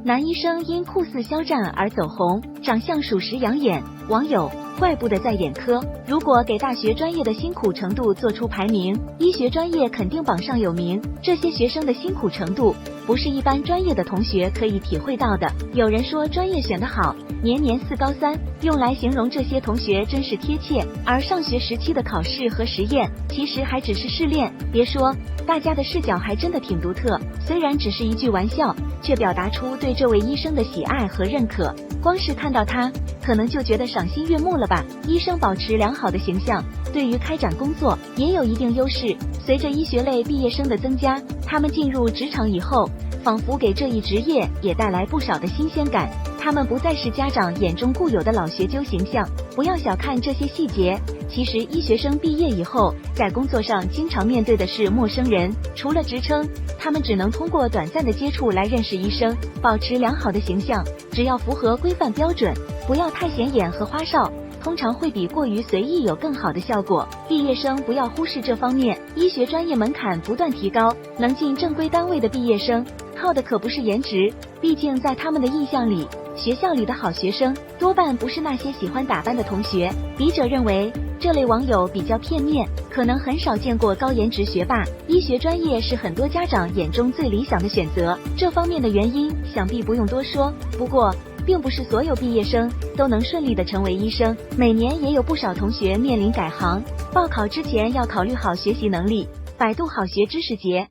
男医生因酷似肖战而走红，长相属实养眼。网友：怪不得在眼科。如果给大学专业的辛苦程度做出排名，医学专业肯定榜上有名。这些学生的辛苦程度，不是一般专业的同学可以体会到的。有人说专业选得好，年年4高3，用来形容这些同学真是贴切。而上学时期的考试和实验，其实还只是试炼。别说，大家的视角还真的挺独特，虽然只是一句玩笑，却表达出对这位医生的喜爱和认可。光是看到他，可能就觉得赏心悦目了吧。医生保持良好的形象，对于开展工作也有一定优势。随着医学类毕业生的增加，他们进入职场以后，仿佛给这一职业也带来不少的新鲜感。他们不再是家长眼中固有的老学究形象。不要小看这些细节，其实医学生毕业以后，在工作上经常面对的是陌生人。除了职称，他们只能通过短暂的接触来认识医生。保持良好的形象，只要符合规范标准，不要太显眼和花哨，通常会比过于随意有更好的效果。毕业生不要忽视这方面，医学专业门槛不断提高，能进正规单位的毕业生，靠的可不是颜值。毕竟在他们的印象里，学校里的好学生多半不是那些喜欢打扮的同学。笔者认为，这类网友比较片面，可能很少见过高颜值学霸。医学专业是很多家长眼中最理想的选择，这方面的原因想必不用多说。不过，并不是所有毕业生都能顺利的成为医生，每年也有不少同学面临改行。报考之前要考虑好学习能力。百度好学知识节